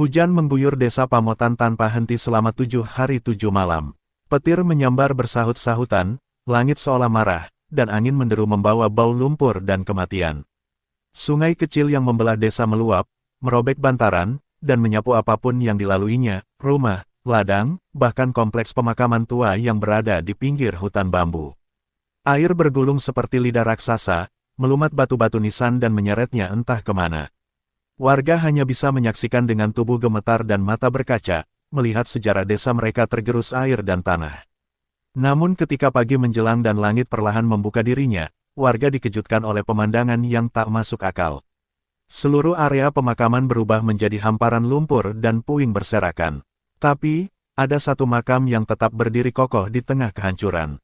Hujan mengguyur desa Pamotan tanpa henti selama 7 hari 7 malam. Petir menyambar bersahut-sahutan, langit seolah marah, dan angin menderu membawa bau lumpur dan kematian. Sungai kecil yang membelah desa meluap, merobek bantaran, dan menyapu apapun yang dilaluinya, rumah, ladang, bahkan kompleks pemakaman tua yang berada di pinggir hutan bambu. Air bergulung seperti lidah raksasa, melumat batu-batu nisan dan menyeretnya entah kemana. Warga hanya bisa menyaksikan dengan tubuh gemetar dan mata berkaca, melihat sejarah desa mereka tergerus air dan tanah. Namun ketika pagi menjelang dan langit perlahan membuka dirinya, warga dikejutkan oleh pemandangan yang tak masuk akal. Seluruh area pemakaman berubah menjadi hamparan lumpur dan puing berserakan. Tapi, ada satu makam yang tetap berdiri kokoh di tengah kehancuran.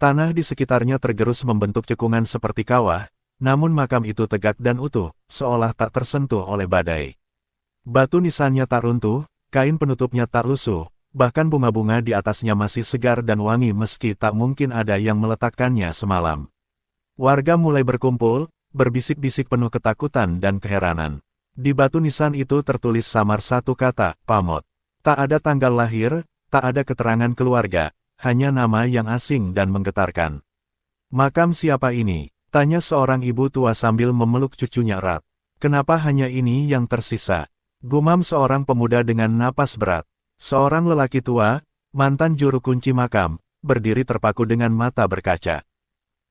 Tanah di sekitarnya tergerus membentuk cekungan seperti kawah, namun makam itu tegak dan utuh, seolah tak tersentuh oleh badai. Batu nisannya tak runtuh, kain penutupnya tak lusuh, bahkan bunga-bunga di atasnya masih segar dan wangi meski tak mungkin ada yang meletakkannya semalam. Warga mulai berkumpul, berbisik-bisik penuh ketakutan dan keheranan. Di batu nisan itu tertulis samar satu kata, Pamot. Tak ada tanggal lahir, tak ada keterangan keluarga, hanya nama yang asing dan menggetarkan. Makam siapa ini? Tanya seorang ibu tua sambil memeluk cucunya erat. Kenapa hanya ini yang tersisa? Gumam seorang pemuda dengan napas berat. Seorang lelaki tua, mantan juru kunci makam, berdiri terpaku dengan mata berkaca.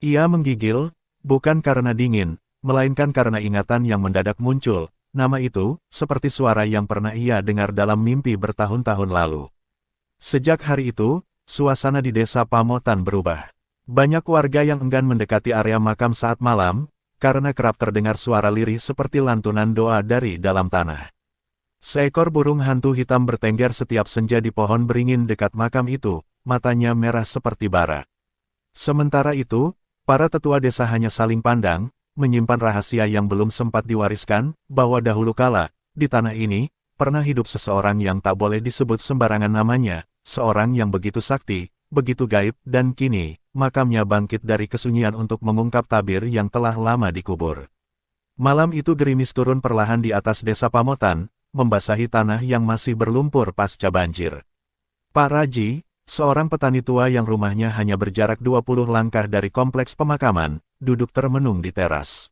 Ia menggigil, bukan karena dingin, melainkan karena ingatan yang mendadak muncul. Nama itu, seperti suara yang pernah ia dengar dalam mimpi bertahun-tahun lalu. Sejak hari itu, suasana di desa Pamotan berubah. Banyak warga yang enggan mendekati area makam saat malam, karena kerap terdengar suara lirih seperti lantunan doa dari dalam tanah. Seekor burung hantu hitam bertengger setiap senja di pohon beringin dekat makam itu, matanya merah seperti bara. Sementara itu, para tetua desa hanya saling pandang, menyimpan rahasia yang belum sempat diwariskan, bahwa dahulu kala, di tanah ini, pernah hidup seseorang yang tak boleh disebut sembarangan namanya, seorang yang begitu sakti, begitu gaib, dan kini, makamnya bangkit dari kesunyian untuk mengungkap tabir yang telah lama dikubur. Malam itu gerimis turun perlahan di atas desa Pamotan, membasahi tanah yang masih berlumpur pasca banjir. Pak Raji, seorang petani tua yang rumahnya hanya berjarak 20 langkah dari kompleks pemakaman, duduk termenung di teras.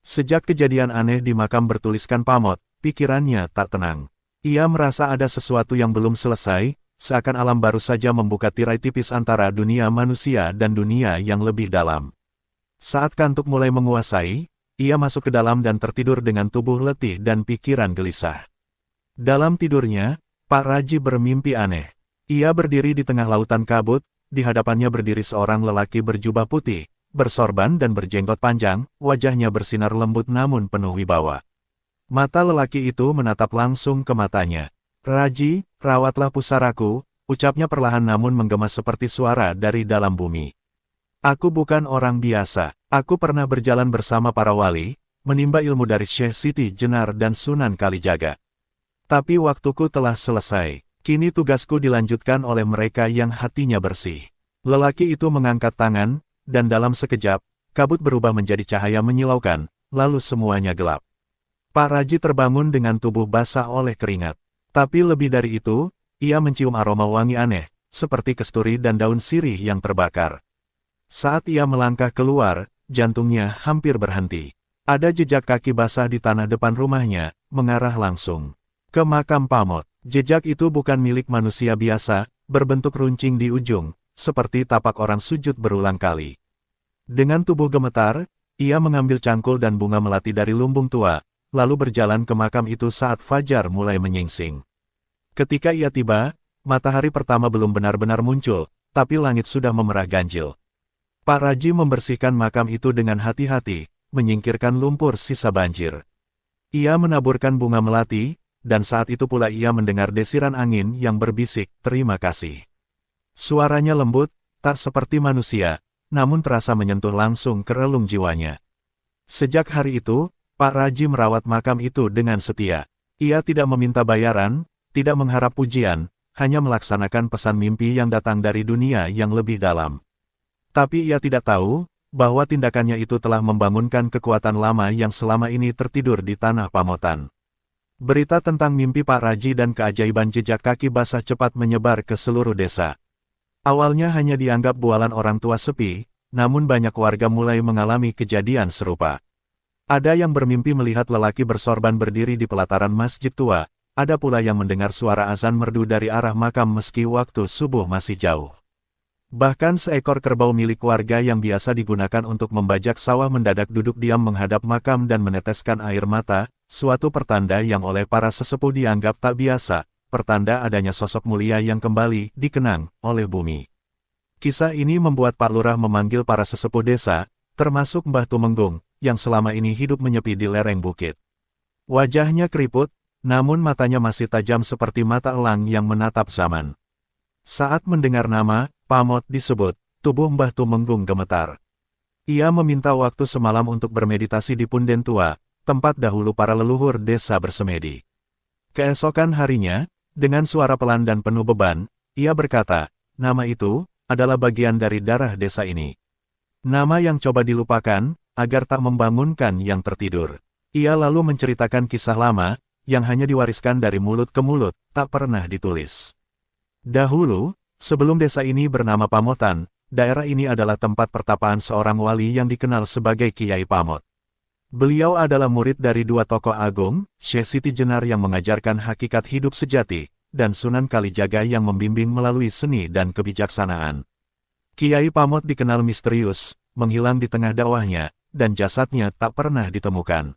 Sejak kejadian aneh di makam bertuliskan Pamot, pikirannya tak tenang. Ia merasa ada sesuatu yang belum selesai, seakan alam baru saja membuka tirai tipis antara dunia manusia dan dunia yang lebih dalam. Saat kantuk mulai menguasai, ia masuk ke dalam dan tertidur dengan tubuh letih dan pikiran gelisah. Dalam tidurnya, Pak Raji bermimpi aneh. Ia berdiri di tengah lautan kabut, di hadapannya berdiri seorang lelaki berjubah putih, bersorban dan berjenggot panjang, wajahnya bersinar lembut namun penuh wibawa. Mata lelaki itu menatap langsung ke matanya. Raji, rawatlah pusaraku, ucapnya perlahan namun menggema seperti suara dari dalam bumi. Aku bukan orang biasa, aku pernah berjalan bersama para wali, menimba ilmu dari Syekh Siti Jenar dan Sunan Kalijaga. Tapi waktuku telah selesai, kini tugasku dilanjutkan oleh mereka yang hatinya bersih. Lelaki itu mengangkat tangan, dan dalam sekejap, kabut berubah menjadi cahaya menyilaukan, lalu semuanya gelap. Pak Raji terbangun dengan tubuh basah oleh keringat. Tapi lebih dari itu, ia mencium aroma wangi aneh, seperti kesturi dan daun sirih yang terbakar. Saat ia melangkah keluar, jantungnya hampir berhenti. Ada jejak kaki basah di tanah depan rumahnya, mengarah langsung ke makam Pamot. Jejak itu bukan milik manusia biasa, berbentuk runcing di ujung, seperti tapak orang sujud berulang kali. Dengan tubuh gemetar, ia mengambil cangkul dan bunga melati dari lumbung tua, lalu berjalan ke makam itu saat fajar mulai menyingsing. Ketika ia tiba, matahari pertama belum benar-benar muncul, tapi langit sudah memerah ganjil. Pak Raji membersihkan makam itu dengan hati-hati, menyingkirkan lumpur sisa banjir. Ia menaburkan bunga melati, dan saat itu pula ia mendengar desiran angin yang berbisik, "Terima kasih." Suaranya lembut, tak seperti manusia, namun terasa menyentuh langsung ke relung jiwanya. Sejak hari itu, Pak Raji merawat makam itu dengan setia. Ia tidak meminta bayaran, tidak mengharap pujian, hanya melaksanakan pesan mimpi yang datang dari dunia yang lebih dalam. Tapi ia tidak tahu, bahwa tindakannya itu telah membangunkan kekuatan lama yang selama ini tertidur di tanah Pamotan. Berita tentang mimpi Pak Raji dan keajaiban jejak kaki basah cepat menyebar ke seluruh desa. Awalnya hanya dianggap bualan orang tua sepi, namun banyak warga mulai mengalami kejadian serupa. Ada yang bermimpi melihat lelaki bersorban berdiri di pelataran masjid tua, ada pula yang mendengar suara azan merdu dari arah makam meski waktu subuh masih jauh. Bahkan seekor kerbau milik warga yang biasa digunakan untuk membajak sawah mendadak duduk diam menghadap makam dan meneteskan air mata, suatu pertanda yang oleh para sesepuh dianggap tak biasa, pertanda adanya sosok mulia yang kembali dikenang oleh bumi. Kisah ini membuat Pak Lurah memanggil para sesepuh desa, termasuk Mbah Tumenggung, yang selama ini hidup menyepi di lereng bukit. Wajahnya keriput, namun matanya masih tajam seperti mata elang yang menatap zaman. Saat mendengar nama Pamot disebut, tubuh Mbah Tumenggung gemetar. Ia meminta waktu semalam untuk bermeditasi di Punden Tua, tempat dahulu para leluhur desa bersemedi. Keesokan harinya, dengan suara pelan dan penuh beban, ia berkata, nama itu adalah bagian dari darah desa ini. Nama yang coba dilupakan, agar tak membangunkan yang tertidur. Ia lalu menceritakan kisah lama, yang hanya diwariskan dari mulut ke mulut, tak pernah ditulis. Dahulu, sebelum desa ini bernama Pamotan, daerah ini adalah tempat pertapaan seorang wali yang dikenal sebagai Kiai Pamot. Beliau adalah murid dari dua tokoh agung, Syekh Siti Jenar yang mengajarkan hakikat hidup sejati, dan Sunan Kalijaga yang membimbing melalui seni dan kebijaksanaan. Kiai Pamot dikenal misterius, menghilang di tengah dakwahnya, dan jasadnya tak pernah ditemukan.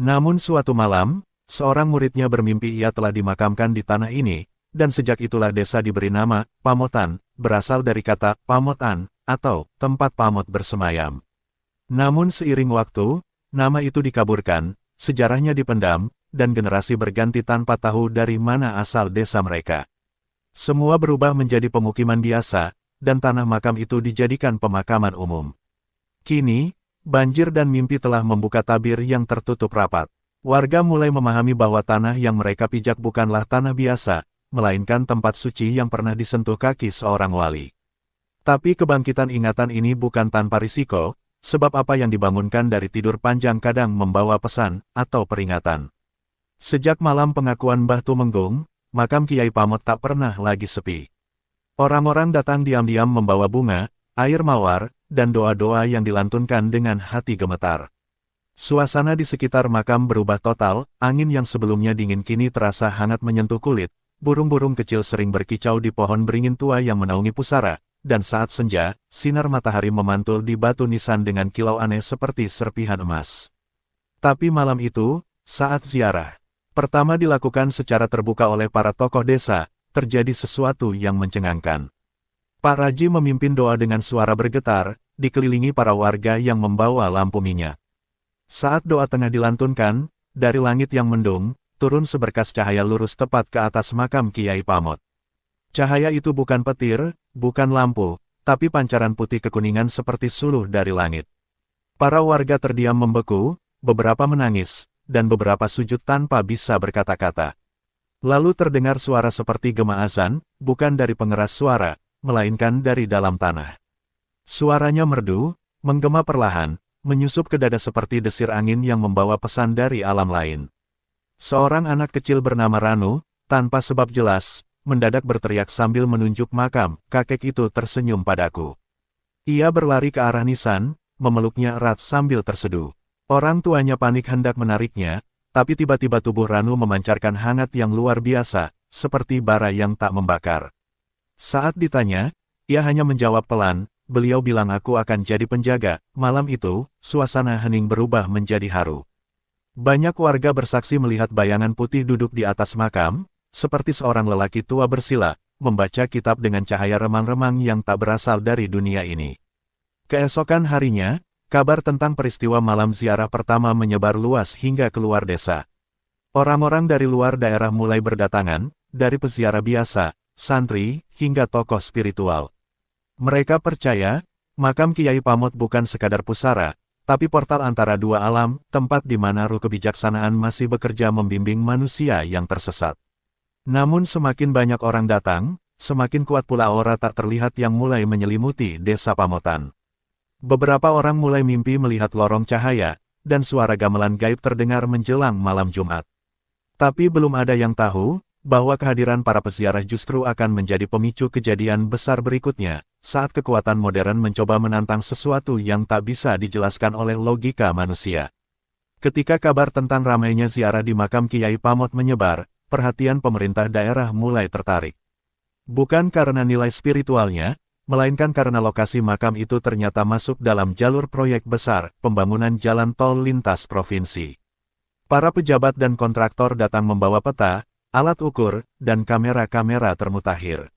Namun suatu malam, seorang muridnya bermimpi ia telah dimakamkan di tanah ini, dan sejak itulah desa diberi nama Pamotan, berasal dari kata pamotan, atau tempat pamot bersemayam. Namun seiring waktu, nama itu dikaburkan, sejarahnya dipendam, dan generasi berganti tanpa tahu dari mana asal desa mereka. Semua berubah menjadi pemukiman biasa, dan tanah makam itu dijadikan pemakaman umum. Kini, banjir dan mimpi telah membuka tabir yang tertutup rapat. Warga mulai memahami bahwa tanah yang mereka pijak bukanlah tanah biasa, melainkan tempat suci yang pernah disentuh kaki seorang wali. Tapi kebangkitan ingatan ini bukan tanpa risiko, sebab apa yang dibangunkan dari tidur panjang kadang membawa pesan atau peringatan. Sejak malam pengakuan Mbah Tumenggung, makam Kiai Pamot tak pernah lagi sepi. Orang-orang datang diam-diam membawa bunga, air mawar, dan doa-doa yang dilantunkan dengan hati gemetar. Suasana di sekitar makam berubah total, angin yang sebelumnya dingin kini terasa hangat menyentuh kulit, burung-burung kecil sering berkicau di pohon beringin tua yang menaungi pusara, dan saat senja, sinar matahari memantul di batu nisan dengan kilau aneh seperti serpihan emas. Tapi malam itu, saat ziarah pertama dilakukan secara terbuka oleh para tokoh desa, terjadi sesuatu yang mencengangkan. Pak Raji memimpin doa dengan suara bergetar, dikelilingi para warga yang membawa lampu minyak. Saat doa tengah dilantunkan, dari langit yang mendung, turun seberkas cahaya lurus tepat ke atas makam Kiai Pamot. Cahaya itu bukan petir, bukan lampu, tapi pancaran putih kekuningan seperti suluh dari langit. Para warga terdiam membeku, beberapa menangis, dan beberapa sujud tanpa bisa berkata-kata. Lalu terdengar suara seperti gema azan, bukan dari pengeras suara, melainkan dari dalam tanah. Suaranya merdu, menggema perlahan, menyusup ke dada seperti desir angin yang membawa pesan dari alam lain. Seorang anak kecil bernama Ranu, tanpa sebab jelas, mendadak berteriak sambil menunjuk makam, kakek itu tersenyum padaku. Ia berlari ke arah nisan, memeluknya erat sambil terseduh. Orang tuanya panik hendak menariknya, tapi tiba-tiba tubuh Ranu memancarkan hangat yang luar biasa, seperti bara yang tak membakar. Saat ditanya, ia hanya menjawab pelan, beliau bilang aku akan jadi penjaga. Malam itu, suasana hening berubah menjadi haru. Banyak warga bersaksi melihat bayangan putih duduk di atas makam, seperti seorang lelaki tua bersila, membaca kitab dengan cahaya remang-remang yang tak berasal dari dunia ini. Keesokan harinya, kabar tentang peristiwa malam ziarah pertama menyebar luas hingga keluar desa. Orang-orang dari luar daerah mulai berdatangan, dari peziarah biasa, santri, hingga tokoh spiritual. Mereka percaya, makam Kiai Pamot bukan sekadar pusara, tapi portal antara dua alam, tempat di mana ruh kebijaksanaan masih bekerja membimbing manusia yang tersesat. Namun semakin banyak orang datang, semakin kuat pula aura tak terlihat yang mulai menyelimuti desa Pamotan. Beberapa orang mulai mimpi melihat lorong cahaya, dan suara gamelan gaib terdengar menjelang malam Jumat. Tapi belum ada yang tahu, bahwa kehadiran para peziarah justru akan menjadi pemicu kejadian besar berikutnya, saat kekuatan modern mencoba menantang sesuatu yang tak bisa dijelaskan oleh logika manusia. Ketika kabar tentang ramainya ziarah di makam Kiai Pamot menyebar, perhatian pemerintah daerah mulai tertarik. Bukan karena nilai spiritualnya, melainkan karena lokasi makam itu ternyata masuk dalam jalur proyek besar, pembangunan jalan tol lintas provinsi. Para pejabat dan kontraktor datang membawa peta, alat ukur, dan kamera-kamera termutakhir.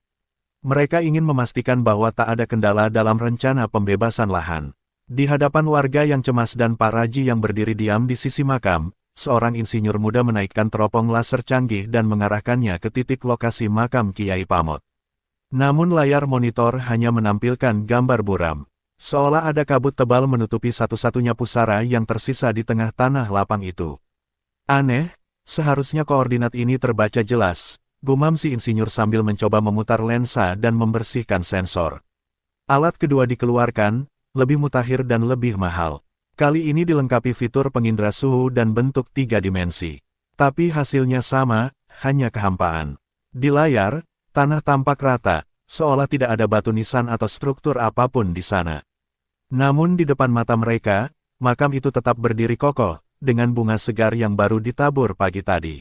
Mereka ingin memastikan bahwa tak ada kendala dalam rencana pembebasan lahan. Di hadapan warga yang cemas dan Pak Raji yang berdiri diam di sisi makam, seorang insinyur muda menaikkan teropong laser canggih dan mengarahkannya ke titik lokasi makam Kiai Pamot. Namun layar monitor hanya menampilkan gambar buram. Seolah ada kabut tebal menutupi satu-satunya pusara yang tersisa di tengah tanah lapang itu. Aneh, seharusnya koordinat ini terbaca jelas, gumam si insinyur sambil mencoba memutar lensa dan membersihkan sensor. Alat kedua dikeluarkan, lebih mutakhir dan lebih mahal. Kali ini dilengkapi fitur pengindra suhu dan bentuk 3 dimensi. Tapi hasilnya sama, hanya kehampaan. Di layar, tanah tampak rata, seolah tidak ada batu nisan atau struktur apapun di sana. Namun di depan mata mereka, makam itu tetap berdiri kokoh, dengan bunga segar yang baru ditabur pagi tadi.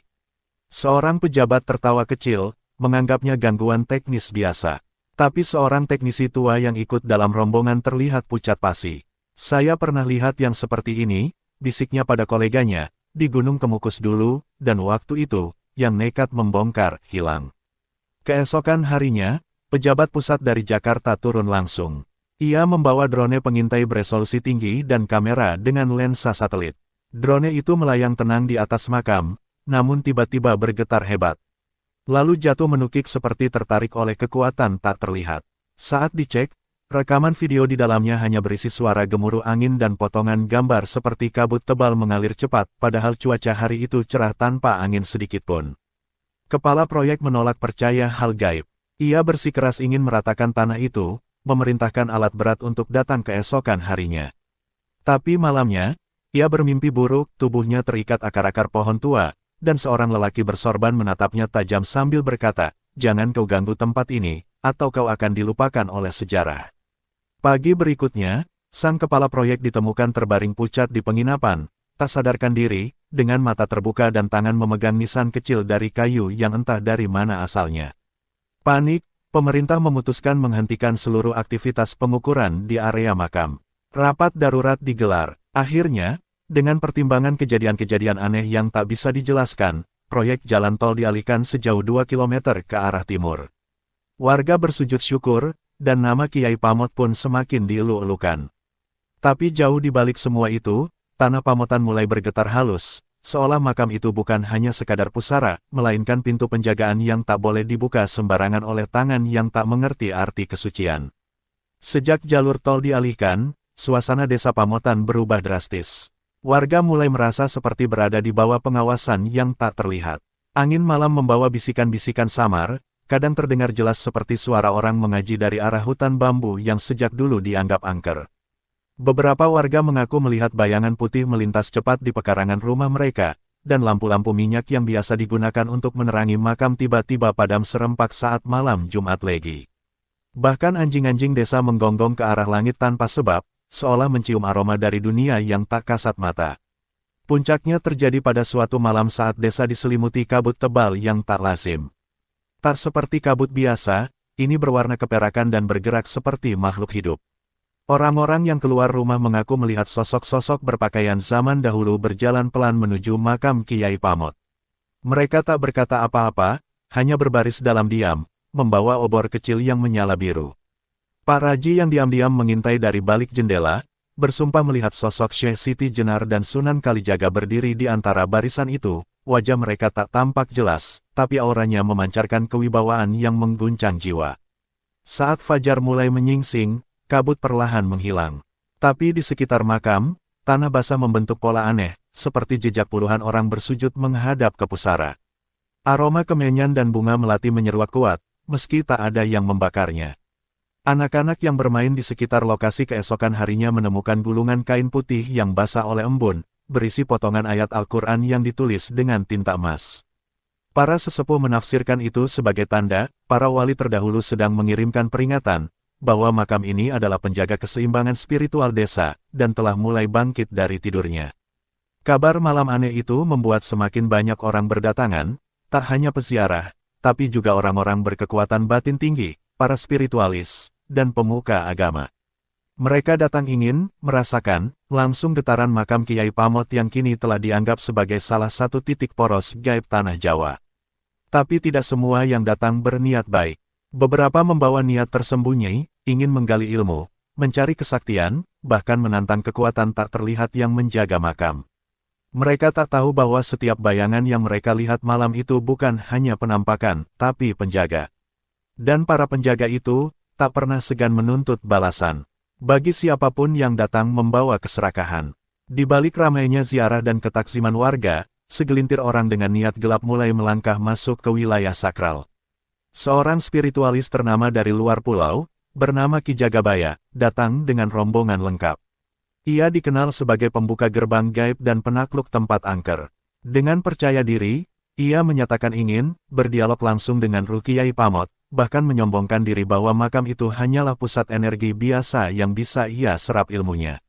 Seorang pejabat tertawa kecil, menganggapnya gangguan teknis biasa. Tapi seorang teknisi tua yang ikut dalam rombongan terlihat pucat pasi. Saya pernah lihat yang seperti ini, bisiknya pada koleganya, di Gunung Kemukus dulu, dan waktu itu, yang nekat membongkar, hilang. Keesokan harinya, pejabat pusat dari Jakarta turun langsung. Ia membawa drone pengintai beresolusi tinggi dan kamera dengan lensa satelit. Drone itu melayang tenang di atas makam, namun tiba-tiba bergetar hebat. Lalu jatuh menukik seperti tertarik oleh kekuatan tak terlihat. Saat dicek, rekaman video di dalamnya hanya berisi suara gemuruh angin dan potongan gambar seperti kabut tebal mengalir cepat, padahal cuaca hari itu cerah tanpa angin sedikitpun. Kepala proyek menolak percaya hal gaib. Ia bersikeras ingin meratakan tanah itu, memerintahkan alat berat untuk datang keesokan harinya. Tapi malamnya, ia bermimpi buruk, tubuhnya terikat akar-akar pohon tua, dan seorang lelaki bersorban menatapnya tajam sambil berkata, "Jangan kau ganggu tempat ini, atau kau akan dilupakan oleh sejarah." Pagi berikutnya, sang kepala proyek ditemukan terbaring pucat di penginapan, tak sadarkan diri, dengan mata terbuka dan tangan memegang nisan kecil dari kayu yang entah dari mana asalnya. Panik, pemerintah memutuskan menghentikan seluruh aktivitas pengukuran di area makam. Rapat darurat digelar. Akhirnya, dengan pertimbangan kejadian-kejadian aneh yang tak bisa dijelaskan, proyek jalan tol dialihkan sejauh 2 km ke arah timur. Warga bersujud syukur, dan nama Kiai Pamot pun semakin dielu-elukan. Tapi jauh di balik semua itu, tanah Pamotan mulai bergetar halus, seolah makam itu bukan hanya sekadar pusara, melainkan pintu penjagaan yang tak boleh dibuka sembarangan oleh tangan yang tak mengerti arti kesucian. Sejak jalur tol dialihkan, suasana desa Pamotan berubah drastis. Warga mulai merasa seperti berada di bawah pengawasan yang tak terlihat. Angin malam membawa bisikan-bisikan samar, kadang terdengar jelas seperti suara orang mengaji dari arah hutan bambu yang sejak dulu dianggap angker. Beberapa warga mengaku melihat bayangan putih melintas cepat di pekarangan rumah mereka, dan lampu-lampu minyak yang biasa digunakan untuk menerangi makam tiba-tiba padam serempak saat malam Jumat Legi. Bahkan anjing-anjing desa menggonggong ke arah langit tanpa sebab, seolah mencium aroma dari dunia yang tak kasat mata. Puncaknya terjadi pada suatu malam saat desa diselimuti kabut tebal yang tak lazim. Tak seperti kabut biasa, ini berwarna keperakan dan bergerak seperti makhluk hidup. Orang-orang yang keluar rumah mengaku melihat sosok-sosok berpakaian zaman dahulu berjalan pelan menuju makam Kiai Pamot. Mereka tak berkata apa-apa, hanya berbaris dalam diam, membawa obor kecil yang menyala biru. Pak Raji yang diam-diam mengintai dari balik jendela, bersumpah melihat sosok Syekh Siti Jenar dan Sunan Kalijaga berdiri di antara barisan itu. Wajah mereka tak tampak jelas, tapi auranya memancarkan kewibawaan yang mengguncang jiwa. Saat fajar mulai menyingsing, kabut perlahan menghilang. Tapi di sekitar makam, tanah basah membentuk pola aneh, seperti jejak puluhan orang bersujud menghadap ke pusara. Aroma kemenyan dan bunga melati menyeruak kuat, meski tak ada yang membakarnya. Anak-anak yang bermain di sekitar lokasi keesokan harinya menemukan gulungan kain putih yang basah oleh embun, berisi potongan ayat Al-Quran yang ditulis dengan tinta emas. Para sesepuh menafsirkan itu sebagai tanda, para wali terdahulu sedang mengirimkan peringatan, bahwa makam ini adalah penjaga keseimbangan spiritual desa, dan telah mulai bangkit dari tidurnya. Kabar malam aneh itu membuat semakin banyak orang berdatangan, tak hanya peziarah, tapi juga orang-orang berkekuatan batin tinggi, para spiritualis, dan pemuka agama. Mereka datang ingin merasakan langsung getaran makam Kiai Pamot yang kini telah dianggap sebagai salah satu titik poros gaib tanah Jawa. Tapi tidak semua yang datang berniat baik. Beberapa membawa niat tersembunyi, ingin menggali ilmu, mencari kesaktian, bahkan menantang kekuatan tak terlihat yang menjaga makam. Mereka tak tahu bahwa setiap bayangan yang mereka lihat malam itu bukan hanya penampakan, tapi penjaga. Dan para penjaga itu tak pernah segan menuntut balasan bagi siapapun yang datang membawa keserakahan. Di balik ramainya ziarah dan ketaksiman warga, segelintir orang dengan niat gelap mulai melangkah masuk ke wilayah sakral. Seorang spiritualis ternama dari luar pulau, bernama Ki Jagabaya, datang dengan rombongan lengkap. Ia dikenal sebagai pembuka gerbang gaib dan penakluk tempat angker. Dengan percaya diri, ia menyatakan ingin berdialog langsung dengan Kiai Pamot, bahkan menyombongkan diri bahwa makam itu hanyalah pusat energi biasa yang bisa ia serap ilmunya.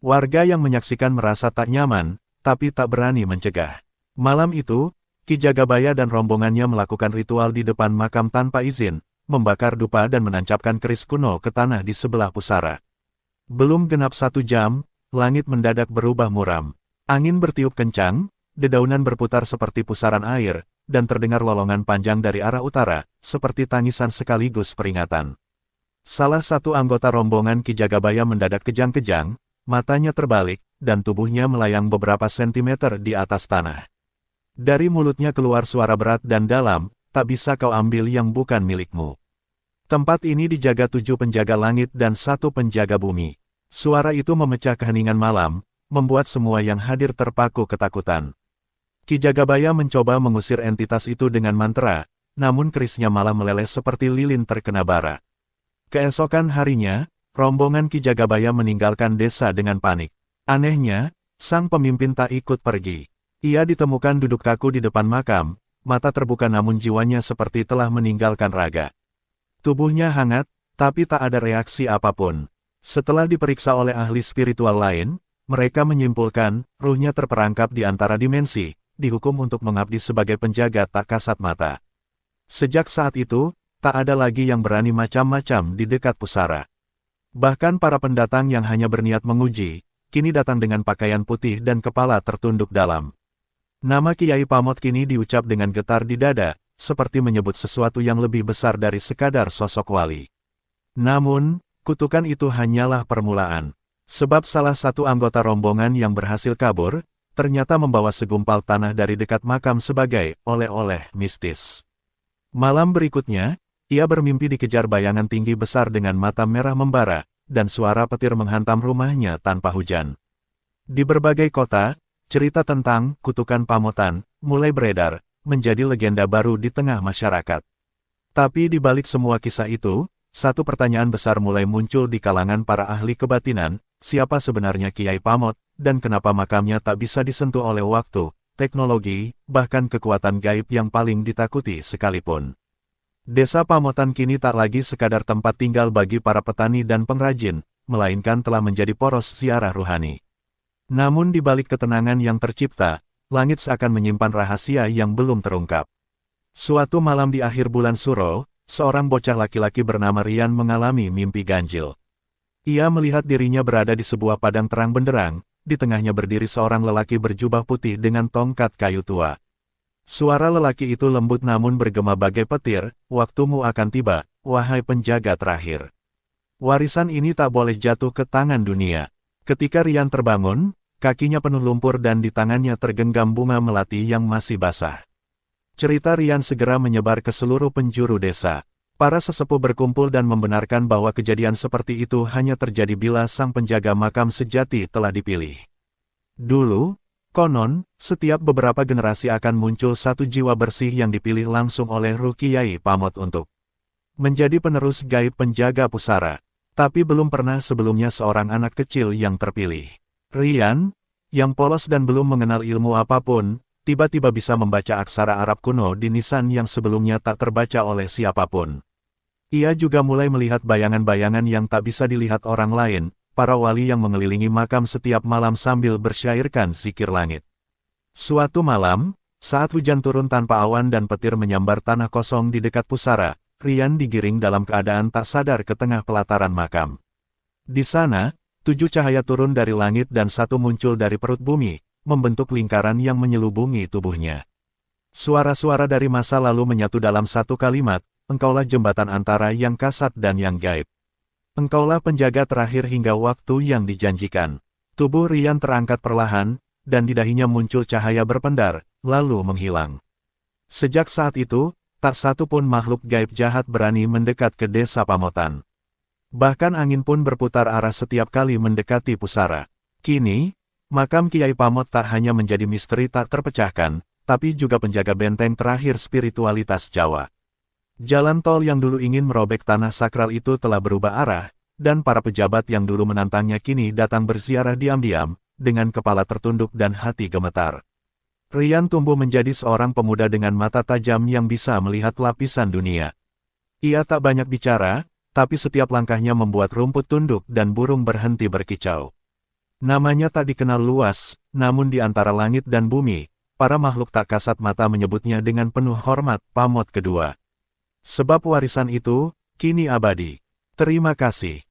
Warga yang menyaksikan merasa tak nyaman, tapi tak berani mencegah. Malam itu, Ki Jagabaya dan rombongannya melakukan ritual di depan makam tanpa izin, membakar dupa dan menancapkan keris kuno ke tanah di sebelah pusara. Belum genap 1 jam, langit mendadak berubah muram. Angin bertiup kencang, dedaunan berputar seperti pusaran air, dan terdengar lolongan panjang dari arah utara, seperti tangisan sekaligus peringatan. Salah satu anggota rombongan Ki Jagabaya mendadak kejang-kejang, matanya terbalik, dan tubuhnya melayang beberapa sentimeter di atas tanah. Dari mulutnya keluar suara berat dan dalam, tak bisa kau ambil yang bukan milikmu. Tempat ini dijaga 7 penjaga langit dan 1 penjaga bumi. Suara itu memecah keheningan malam, membuat semua yang hadir terpaku ketakutan. Ki Jagabaya mencoba mengusir entitas itu dengan mantra, namun kerisnya malah meleleh seperti lilin terkena bara. Keesokan harinya, rombongan Ki Jagabaya meninggalkan desa dengan panik. Anehnya, sang pemimpin tak ikut pergi. Ia ditemukan duduk kaku di depan makam, mata terbuka namun jiwanya seperti telah meninggalkan raga. Tubuhnya hangat, tapi tak ada reaksi apapun. Setelah diperiksa oleh ahli spiritual lain, mereka menyimpulkan, ruhnya terperangkap di antara dimensi, dihukum untuk mengabdi sebagai penjaga tak kasat mata. Sejak saat itu, tak ada lagi yang berani macam-macam di dekat pusara. Bahkan para pendatang yang hanya berniat menguji, kini datang dengan pakaian putih dan kepala tertunduk dalam. Nama Kiai Pamot kini diucap dengan getar di dada, seperti menyebut sesuatu yang lebih besar dari sekadar sosok wali. Namun, kutukan itu hanyalah permulaan. Sebab salah satu anggota rombongan yang berhasil kabur, ternyata membawa segumpal tanah dari dekat makam sebagai oleh-oleh mistis. Malam berikutnya, ia bermimpi dikejar bayangan tinggi besar dengan mata merah membara, dan suara petir menghantam rumahnya tanpa hujan. Di berbagai kota, cerita tentang kutukan Pamotan mulai beredar, menjadi legenda baru di tengah masyarakat. Tapi di balik semua kisah itu, satu pertanyaan besar mulai muncul di kalangan para ahli kebatinan, siapa sebenarnya Kiai Pamot, dan kenapa makamnya tak bisa disentuh oleh waktu, teknologi, bahkan kekuatan gaib yang paling ditakuti sekalipun. Desa Pamotan kini tak lagi sekadar tempat tinggal bagi para petani dan pengrajin, melainkan telah menjadi poros ziarah ruhani. Namun di balik ketenangan yang tercipta, langit seakan menyimpan rahasia yang belum terungkap. Suatu malam di akhir bulan Suro, seorang bocah laki-laki bernama Rian mengalami mimpi ganjil. Ia melihat dirinya berada di sebuah padang terang benderang, di tengahnya berdiri seorang lelaki berjubah putih dengan tongkat kayu tua. Suara lelaki itu lembut namun bergema bagai petir, waktumu akan tiba, wahai penjaga terakhir. Warisan ini tak boleh jatuh ke tangan dunia. Ketika Rian terbangun, kakinya penuh lumpur dan di tangannya tergenggam bunga melati yang masih basah. Cerita Rian segera menyebar ke seluruh penjuru desa. Para sesepuh berkumpul dan membenarkan bahwa kejadian seperti itu hanya terjadi bila sang penjaga makam sejati telah dipilih. Dulu, konon, setiap beberapa generasi akan muncul satu jiwa bersih yang dipilih langsung oleh Kiai Pamot untuk menjadi penerus gaib penjaga pusara. Tapi belum pernah sebelumnya seorang anak kecil yang terpilih. Rian, yang polos dan belum mengenal ilmu apapun, tiba-tiba bisa membaca aksara Arab kuno di nisan yang sebelumnya tak terbaca oleh siapapun. Ia juga mulai melihat bayangan-bayangan yang tak bisa dilihat orang lain, para wali yang mengelilingi makam setiap malam sambil bersyairkan zikir langit. Suatu malam, saat hujan turun tanpa awan dan petir menyambar tanah kosong di dekat pusara, Rian digiring dalam keadaan tak sadar ke tengah pelataran makam. Di sana, 7 cahaya turun dari langit dan 1 muncul dari perut bumi, membentuk lingkaran yang menyelubungi tubuhnya. Suara-suara dari masa lalu menyatu dalam satu kalimat, engkaulah jembatan antara yang kasat dan yang gaib. Engkaulah penjaga terakhir hingga waktu yang dijanjikan. Tubuh Rian terangkat perlahan, dan di dahinya muncul cahaya berpendar, lalu menghilang. Sejak saat itu, tak satu pun makhluk gaib jahat berani mendekat ke desa Pamotan. Bahkan angin pun berputar arah setiap kali mendekati pusara. Kini, makam Kiai Pamot tak hanya menjadi misteri tak terpecahkan, tapi juga penjaga benteng terakhir spiritualitas Jawa. Jalan tol yang dulu ingin merobek tanah sakral itu telah berubah arah, dan para pejabat yang dulu menantangnya kini datang berziarah diam-diam, dengan kepala tertunduk dan hati gemetar. Rian tumbuh menjadi seorang pemuda dengan mata tajam yang bisa melihat lapisan dunia. Ia tak banyak bicara, tapi setiap langkahnya membuat rumput tunduk dan burung berhenti berkicau. Namanya tak dikenal luas, namun di antara langit dan bumi, para makhluk tak kasat mata menyebutnya dengan penuh hormat, Pamot kedua. Sebab warisan itu, kini abadi. Terima kasih.